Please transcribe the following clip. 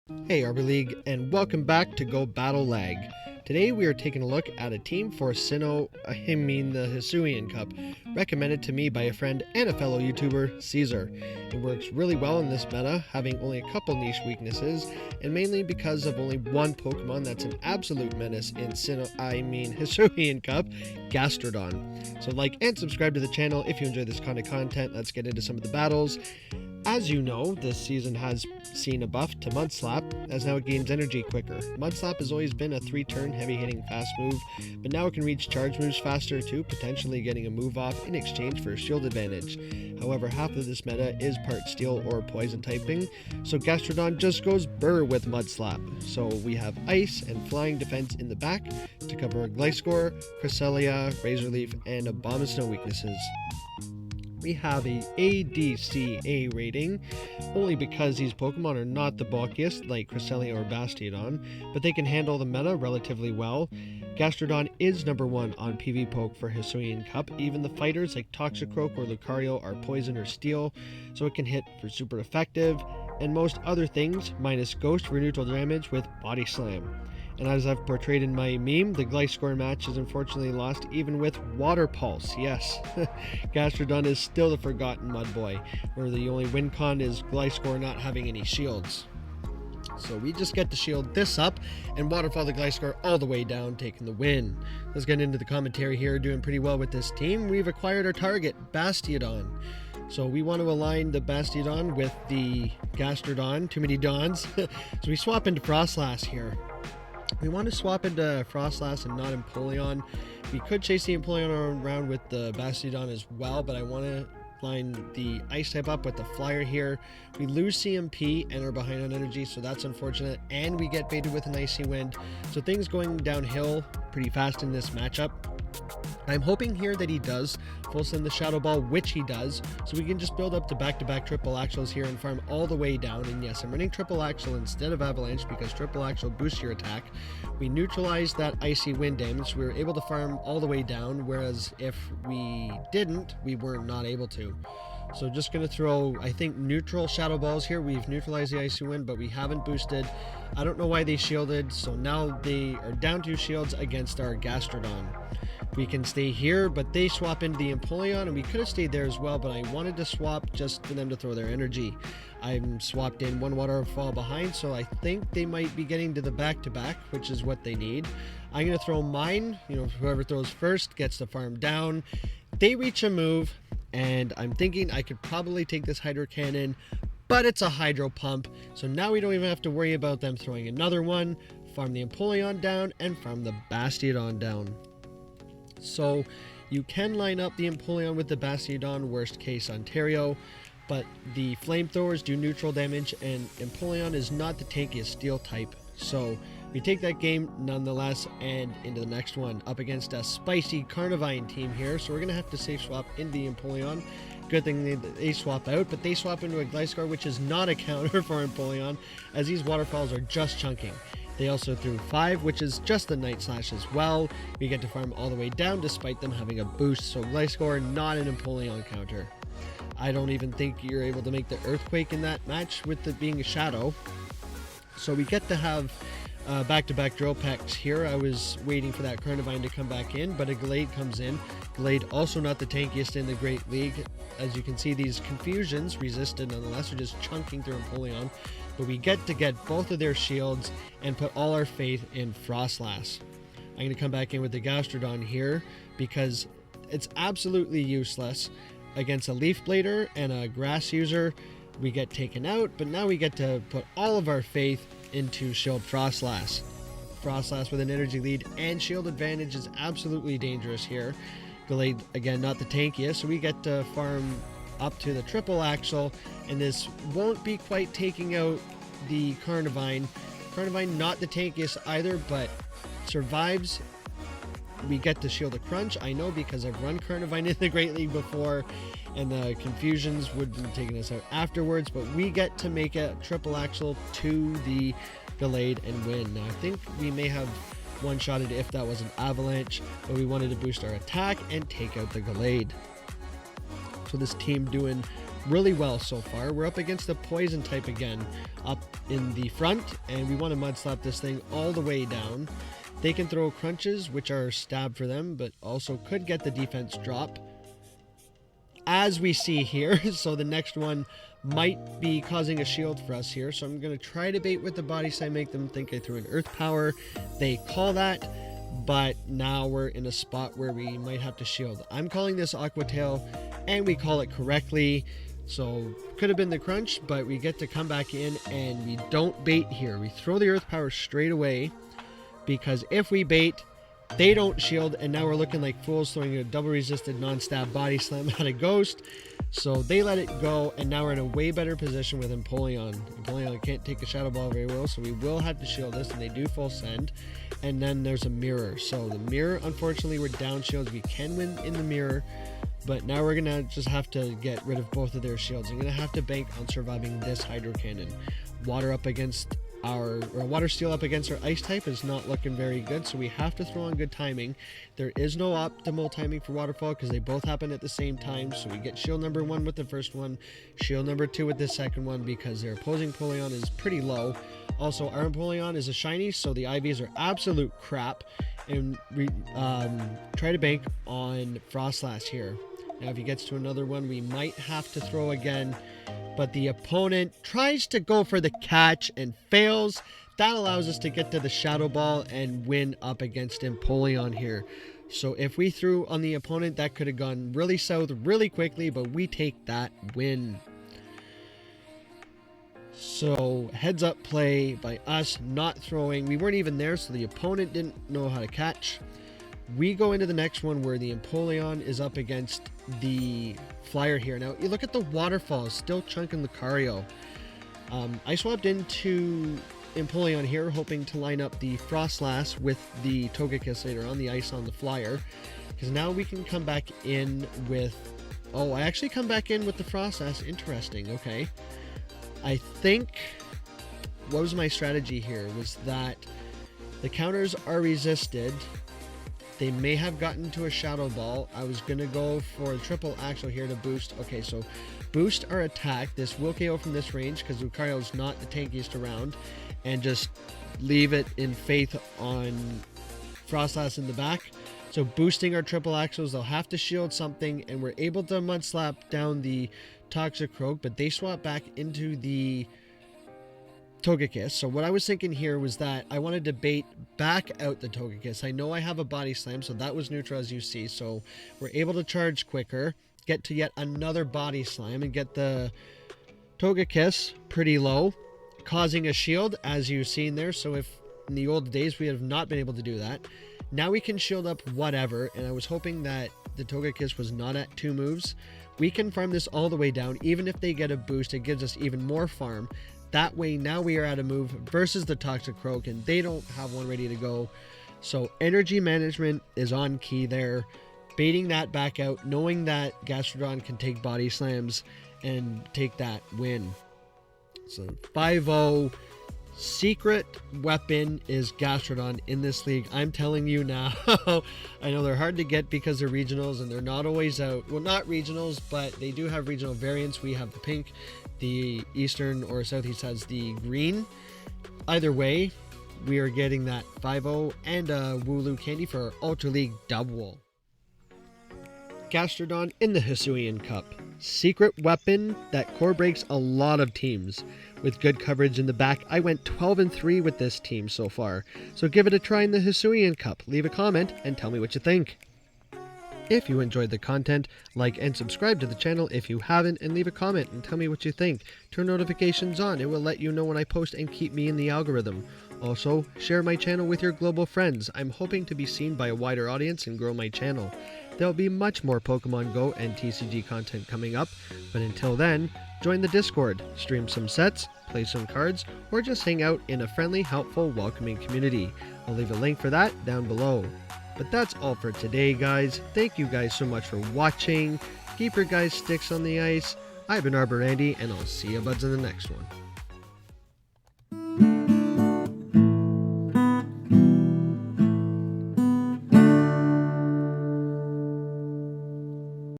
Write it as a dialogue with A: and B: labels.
A: Hey RB League, and welcome back to Go Battle Lag. Today we are taking a look at a team for Sinnoh, the Hisuian Cup, recommended to me by a friend and a fellow YouTuber, Caesar. It works really well in this meta, having only a couple niche weaknesses, and mainly because of only one Pokemon that's an absolute menace in Hisuian Cup, Gastrodon. So like and subscribe to the channel if you enjoy this kind of content. Let's get into some of the battles. As you know, this season has seen a buff to Mud Slap, as now it gains energy quicker. Mud Slap has always been a 3-turn heavy-hitting fast move, but now it can reach charge moves faster too, potentially getting a move off in exchange for a shield advantage. However, half of this meta is part steel or poison typing, so Gastrodon just goes burr with Mud Slap. So we have ice and flying defense in the back to cover Gliscor, Cresselia, Razor Leaf, and Abomasnow weaknesses. We have a ADCA rating, only because these Pokemon are not the bulkiest like Cresselia or Bastiodon, but they can handle the meta relatively well. Gastrodon is number 1 on PV Poke for Hisuian Cup. Even the fighters like Toxicroak or Lucario are poison or steel, so it can hit for super effective, and most other things, minus Ghost for neutral damage with Body Slam. And as I've portrayed in my meme, the Gliscor match is unfortunately lost even with Water Pulse. Yes, Gastrodon is still the forgotten mud boy, where the only win con is Gliscor not having any shields. So we just get to shield this up and waterfall the Gliscor all the way down, taking the win. Let's get into the commentary here. Doing pretty well with this team. We've acquired our target, Bastiodon. So we want to align the Bastiodon with the Gastrodon, too many Dons. So we swap into froslass here. We want to swap into froslass and not empoleon. We could chase the empoleon around with the Bastiodon as well, but I want to line the ice type up with the flyer here. We lose CMP and are behind on energy, so that's unfortunate, and we get baited with an icy wind, so things going downhill pretty fast in this matchup. I'm hoping here that he does full send the Shadow Ball, which he does, so we can just build up to back-to-back triple axles here and farm all the way down. And yes, I'm running triple axle instead of avalanche because triple axle boosts your attack. We neutralized that icy wind damage, so we were able to farm all the way down, whereas if we didn't, we were not able to. So just going to throw, I think, neutral Shadow Balls here. We've neutralized the Icy Wind, but we haven't boosted. I don't know why they shielded, so now they are down 2 shields against our Gastrodon. We can stay here, but they swap into the Empoleon, and we could have stayed there as well, but I wanted to swap just for them to throw their energy. I'm swapped in 1 waterfall behind, so I think they might be getting to the back-to-back, which is what they need. I'm going to throw mine. Whoever throws first gets the farm down. They reach a move, and I'm thinking I could probably take this Hydro Cannon, but it's a Hydro Pump, so now we don't even have to worry about them throwing another one. Farm the Empoleon down, and farm the Bastiodon down. So you can line up the Empoleon with the Bastiodon, worst case Ontario, but the flamethrowers do neutral damage, and Empoleon is not the tankiest steel type. So we take that game nonetheless, and into the next one up against a spicy Carnivine team here. So we're going to have to safe swap into the Empoleon. Good thing they swap out, but they swap into a Gliscor, which is not a counter for Empoleon, as these waterfalls are just chunking. They also threw 5, which is just the Night Slash as well. We get to farm all the way down despite them having a boost, so Gliscor not an Empoleon counter. I don't even think you're able to make the Earthquake in that match with it being a Shadow. So we get to have back-to-back Drill Pecks here. I was waiting for that Carnivine to come back in, but a Gallade comes in. Gallade also not the tankiest in the Great League. As you can see, these Confusions resisted nonetheless, are just chunking through Empoleon. But we get to get both of their shields and put all our faith in froslass. I'm going to come back in with the Gastrodon here because it's absolutely useless against a Leaf Blader and a Grass user. We get taken out, but now we get to put all of our faith into Shield Froslass. Froslass with an energy lead and shield advantage is absolutely dangerous here. Gallade, again, not the tankiest, so we get to farm up to the triple axle, and this won't be quite taking out the Carnivine. Carnivine not the tankiest either, but survives. We get to shield a crunch. I know because I've run Carnivine in the Great League before, and the Confusions would be taking us out afterwards, but we get to make a triple axle to the Gallade and win. Now I think we may have one-shotted if that was an avalanche, but we wanted to boost our attack and take out the Gallade. So this team doing really well so far. We're up against the poison type again up in the front, and we want to mud slap this thing all the way down. They can throw crunches, which are stab for them, but also could get the defense drop, as we see here. So the next one might be causing a shield for us here. So I'm going to try to bait with the body slam, make them think I threw an earth power. They call that, but now we're in a spot where we might have to shield. I'm calling this Aqua Tail, and we call it correctly. So could have been the crunch, but we get to come back in, and we don't bait here. We throw the earth power straight away, because if we bait, they don't shield, and now we're looking like fools throwing a double resisted non-stab body slam at a ghost. So they let it go, and now we're in a way better position with Empoleon. Empoleon can't take a Shadow Ball very well, so we will have to shield this, and they do full send. And then there's a mirror. So the mirror, unfortunately, we're down shields. We can win in the mirror, but now we're going to just have to get rid of both of their shields. I'm going to have to bank on surviving this Hydro Cannon. Water up against Water Steel up against our Ice type is not looking very good, so we have to throw on good timing. There is no optimal timing for Waterfall because they both happen at the same time, so we get shield number 1 with the first one, shield number 2 with the second one, because their opposing Empoleon is pretty low. Also, our Empoleon is a shiny, so the IVs are absolute crap, and we try to bank on Froslass here. Now if he gets to another one, we might have to throw again, but the opponent tries to go for the catch and fails. That allows us to get to the Shadow Ball and win up against Empoleon here. So if we threw on the opponent, that could have gone really south really quickly, but we take that win. So heads up play by us not throwing. We weren't even there, so the opponent didn't know how to catch. We go into the next one where the Empoleon is up against the Flyer here. Now, you look at the Waterfall, still chunking Lucario. I swapped into Empoleon here, hoping to line up the Froslass with the Togekiss later on, the Ice on the Flyer. Because now we can come back in with... Oh, I actually come back in with the Froslass. Interesting, okay. I think... What was my strategy here? Was that the counters are resisted. They may have gotten to a Shadow Ball. I was going to go for a triple axle here to boost. Okay, so boost our attack. This will KO from this range because Lucario is not the tankiest around. And just leave it in faith on Froslass in the back. So boosting our triple axles, they'll have to shield something. And we're able to mud slap down the Toxicroak, but they swap back into the Togekiss. So what I was thinking here was that I wanted to bait back out the Togekiss. I know I have a body slam, so that was neutral as you see. So we're able to charge quicker, get to yet another body slam, and get the Togekiss pretty low, causing a shield as you've seen there. So if in the old days we have not been able to do that, now we can shield up whatever. And I was hoping that the Togekiss was not at 2 moves. We can farm this all the way down. Even if they get a boost, it gives us even more farm. That way, now we are at a move versus the Toxicroak, and they don't have one ready to go. So energy management is on key there. Baiting that back out, knowing that Gastrodon can take body slams and take that win. So 5-0. Secret weapon is Gastrodon in this league. I'm telling you now. I know they're hard to get because they're regionals and they're not always out. Well, not regionals, but they do have regional variants. We have the pink. The eastern or southeast has the green. Either way, we are getting that 5-0 and a Wooloo candy for our Ultra League double. Gastrodon in the Hisuian Cup. Secret weapon that core breaks a lot of teams. With good coverage in the back, I went 12-3 with this team so far. So give it a try in the Hisuian Cup. Leave a comment and tell me what you think. If you enjoyed the content, like and subscribe to the channel if you haven't, and leave a comment and tell me what you think. Turn notifications on, it will let you know when I post and keep me in the algorithm. Also, share my channel with your global friends. I'm hoping to be seen by a wider audience and grow my channel. There'll be much more Pokemon Go and TCG content coming up, but until then, join the Discord, stream some sets, play some cards, or just hang out in a friendly, helpful, welcoming community. I'll leave a link for that down below. But that's all for today, guys. Thank you guys so much for watching. Keep your guys' sticks on the ice. I've been Arbor Andy, and I'll see you buds in the next one.